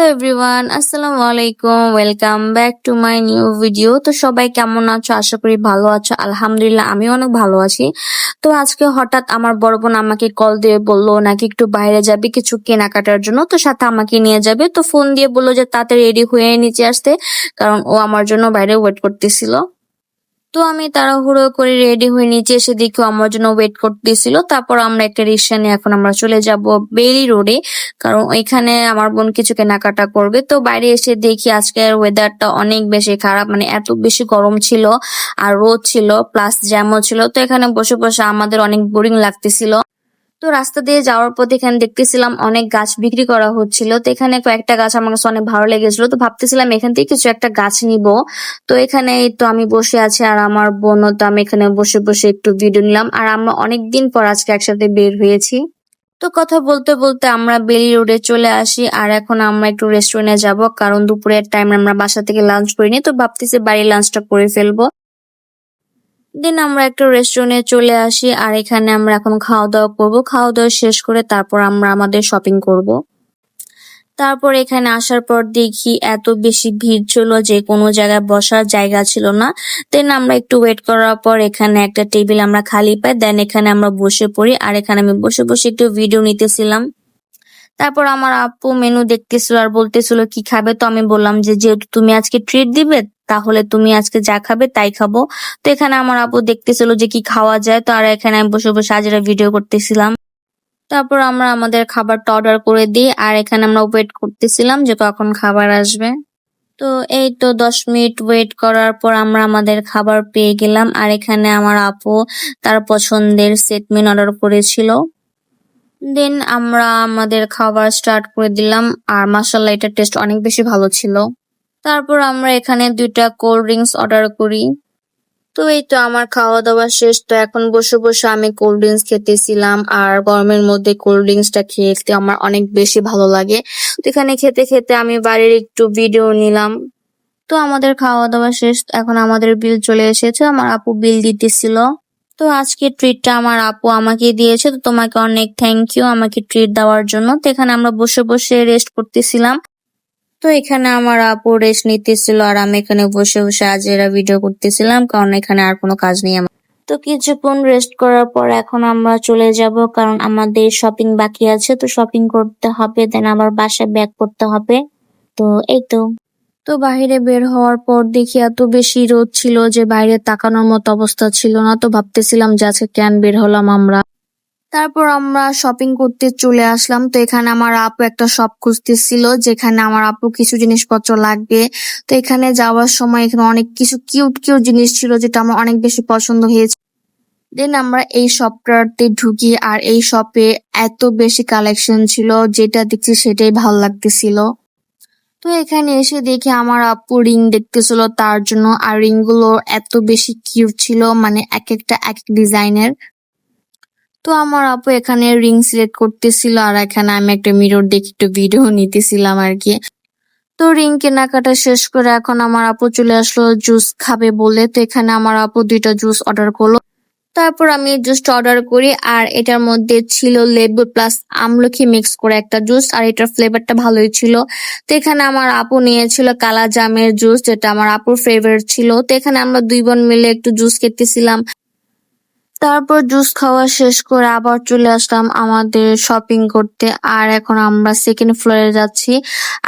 Hello everyone, আসসালামু আলাইকুম। Welcome back to my new video. তো সবাই কেমন আছো? আশা করি ভালো আছো। আলহামদুলিল্লাহ আমি অনেক ভালো আছি। তো আজকে হঠাৎ আমার বড় বোন আমাকে কল দিয়ে বললো নাকি একটু বাইরে যাবে কিছু কেনাকাটার জন্য, তো সাথে আমাকে নিয়ে যাবে। তো ফোন দিয়ে বললো যে তাড়াতাড়ি রেডি হয়ে নিচে আসতে, কারণ ও আমার জন্য বাইরে ওয়েট করতেছিল। তো আমি তাড়াহুড়ো করে রেডি হয়ে নিচে এসে দেখি ও আমার জন্য ওয়েট করতেছিল। তারপর আমরা একটা রিক্সা নিয়ে এখন আমরা চলে যাব বেইলি রোডে, কারণ ওইখানে আমার বোন কিছু কেনাকাটা করবে। তো বাইরে এসে দেখি আজকের ওয়েদারটা অনেক বেশি খারাপ, মানে এত বেশি গরম ছিল আর রোদ ছিল প্লাস জ্যামও ছিল। তো এখানে বসে বসে আমাদের অনেক বোরিং লাগতেছিল। তো রাস্তা দিয়ে যাওয়ার পথে এখানে দেখতেছিলাম অনেক গাছ বিক্রি করা হচ্ছিল। তো এখানে কয়েকটা গাছ আমার কাছে অনেক ভালো লেগেছিল, তো ভাবতেছিলাম এখান থেকে কিছু একটা গাছ নিব। তো এখানে এই তো আমি বসে আছি আর আমার বোনও, তো আমি এখানে বসে বসে একটু ভিডিও নিলাম। আর আমরা অনেকদিন পর আজকে একসাথে বের হয়েছি। তো কথা বলতে বলতে আমরা বেলি রোডে চলে আসি, আর এখন আমরা একটু রেস্টুরেন্টে যাব, কারণ দুপুরের টাইম আমরা বাসা থেকে লাঞ্চ করিনি, তো ভাবতেছি বাড়ির লাঞ্চটা করে ফেলবো। দেন আমরা একটা রেস্টুরেন্টে চলে আসি, আর এখানে আমরা এখন খাওয়া দাওয়া করবো। খাওয়া দাওয়া শেষ করে তারপর আমরা আমাদের শপিং করব। তারপর এখানে আসার পর দেখি এত বেশি ভিড় ছিল যে কোনো জায়গায় বসার জায়গা ছিল না। দেন আমরা একটু ওয়েট করার পর এখানে একটা টেবিল আমরা খালি পাই, দেন এখানে আমরা বসে পড়ি। আর এখানে আমি বসে বসে একটু ভিডিও নিতেছিলাম। তারপর আমার আপু মেনু দেখতেছিল আর বলতেছিল কি খাবে। তো আমি বললাম যে যেহেতু তুমি আজকে ট্রিট দিবে, তাহলে তুমি আজকে যা খাবে তাই খাবো। তো এখানে আমার আপু দেখতেছিল যে কি খাওয়া যায়। তো আর এখানে আমি বসে বসে আজেরা ভিডিও করতেছিলাম। তারপর আমরা আমাদের খাবারটা অর্ডার করে দিই, আর এখানে আমরা ওয়েট করতেছিলাম যে কখন খাবার আসবে। তো এই তো 10 মিনিট ওয়েট করার পর আমরা আমাদের খাবার পেয়ে গেলাম। আর এখানে আমার আপু তার পছন্দের সেট মেনু অর্ডার করেছিল। দেন আমরা আমাদের খাবার স্টার্ট করে দিলাম, আর মাশাআল্লাহ এটার টেস্ট অনেক বেশি ভালো ছিল। তারপর আমরা এখানে 2টা কোল্ড ড্রিঙ্কস অর্ডার করি। তো এই তো আমার খাওয়া দাওয়া শেষ। তো এখন বসে বসে আমি কোল্ড ড্রিঙ্কস খেতেছিলাম, আর গরমের মধ্যে কোল্ড ড্রিঙ্কসটা খেতে আমার অনেক বেশি ভালো লাগে। তো এখানে খেতে খেতে আমি বাড়ির একটু ভিডিও নিলাম। তো আমাদের খাওয়া দাওয়া শেষ, এখন আমাদের বিল চলে এসেছে। আমার আপু বিল দিতেছিল। তো আজকে ট্রিটটা আমার আপু আমাকে দিয়েছে, তো তোমাকে অনেক থ্যাংক ইউ আমাকে ট্রিট দেওয়ার জন্য। তো এখানে আমরা বসে বসে রেস্ট করতেছিলাম। তো এখানে আমার আপু রেস্ট নিতেছিল, আর আমি এখানে বসে বসে আজেরা ভিডিও করতেছিলাম, কারণ এখানে আর কোনো কাজ নেই আমার। তো কিছুক্ষণ রেস্ট করার পর এখন আমরা চলে যাব, কারণ আমাদের শপিং বাকি আছে। তো শপিং করতে হবে, দেন আবার বাসায় ব্যাক করতে হবে। তো এই তো। তো বাইরে বের হওয়ার পর দেখি এত বেশি রোদ ছিল যে বাইরে তাকানোর মতো অবস্থা ছিল না। তো ভাবতেছিলাম যে আজকে কেন বের হলাম আমরা। তারপর আমরা শপিং করতে চলে আসলাম। তো এখানে আমার আপু একটা শপ খুঁজতেছিল যেখানে আমার আপু কিছু জিনিসপত্র লাগবে। তো এখানে যাওয়ার সময় এখানে অনেক কিছু কিউট কিউট জিনিস ছিল যেটা আমার অনেক বেশি পছন্দ হয়েছে। দেন আমরা এই শপটাতে ঢুকি, আর এই শপে এত বেশি কালেকশন ছিল, যেটা দেখছি সেটাই ভালো লাগতেছিল। তো এখানে এসে দেখি আমার আপু রিং দেখতেছিল তার জন্য, আর রিং গুলো এত বেশি কিউট ছিল, মানে এক একটা এক এক ডিজাইনের। তো আমার আপু এখানে রিং সিলেক্ট করতেছিল, আর এখানে আমি একটা মিরর দেখে একটু ভিডিও নিতেছিলাম আর কি। তো রিং কেনাকাটা শেষ করে এখন আমার আপু চলে আসলো জুস খাবে বলে। তো এখানে আমার আপু 2টা জুস অর্ডার করলো। তারপর আমি জুসটা অর্ডার করি, আর এটার মধ্যে ছিল লেবু প্লাস আমলকি মিক্স করে একটা জুস, আর এটার ফ্লেভারটা ভালোই ছিল। তো এখানে আমার আপু নিয়েছিল কালা জামের জুস, যেটা আমার আপুর ফেভারিট ছিল। তো এখানে আমরা 2 বোন মিলে একটু জুস খেতেছিলাম। তারপর জুস খাওয়া শেষ করে আবার চলে আসলাম আমাদের শপিং করতে, আর এখন আমরা সেকেন্ড ফ্লোরে যাচ্ছি।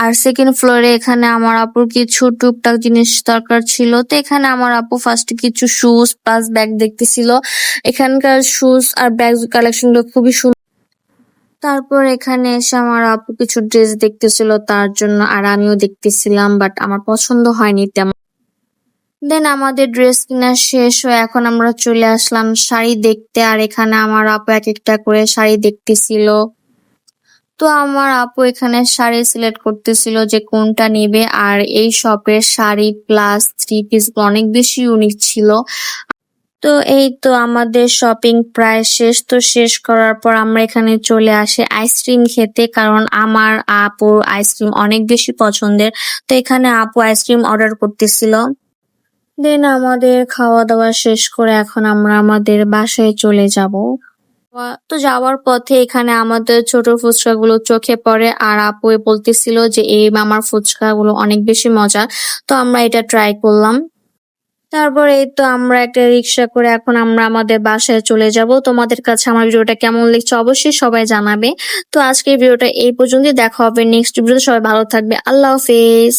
আর সেকেন্ড ফ্লোরে এখানে আমার আপুর কিছু টুকটাক জিনিস দরকার ছিল। তো এখানে আমার আপু ফার্স্টে কিছু শুজ প্লাস ব্যাগ দেখতেছিল। এখানকার শুজ আর ব্যাগ কালেকশন গুলো খুবই সুন্দর। তারপর এখানে এসে আমার আপু কিছু ড্রেস দেখতেছিল তার জন্য, আর আমিও দেখতেছিলাম, বাট আমার পছন্দ হয়নি তেমন। দেন আমাদের ড্রেস কিনা শেষ হয়ে এখন আমরা চলে আসলাম শাড়ি দেখতে, আর এখানে আমার আপু এক একটা করে শাড়ি দেখতেছিল। তো আমার আপু এখানে শাড়ি সিলেক্ট করতেছিল যে কোনটা নিবে, আর এই শপের শাড়ি প্লাস থ্রি পিস অনেক বেশি ইউনিক ছিল। তো এই তো আমাদের শপিং প্রায় শেষ। তো শেষ করার পর আমরা এখানে চলে আসি আইসক্রিম খেতে, কারণ আমার আপুর আইসক্রিম অনেক বেশি পছন্দের। তো এখানে আপু আইসক্রিম অর্ডার করতেছিল। দেন আমাদের খাওয়া দাওয়া শেষ করে এখন আমরা আমাদের বাসায় চলে যাব। তো যাওয়ার পথে এখানে আমাদের ছোট ফুচকাগুলো চোখে পড়ে আর আপু বলতেছিল যে এই মামার ফুচকাগুলো অনেক বেশি মজা। তো আমরা এটা ট্রাই করলাম। তারপর এই তো আমরা একটা রিক্সা করে এখন আমরা আমাদের বাসায় চলে যাব। তোমাদের কাছে আমার ভিডিওটা কেমন লাগছে অবশ্যই সবাই জানাবে। তো আজকের ভিডিওটা এই পর্যন্তই, দেখা হবে নেক্সট ভিডিওতে। সবাই ভালো থাকবে। আল্লাহ হাফেজ।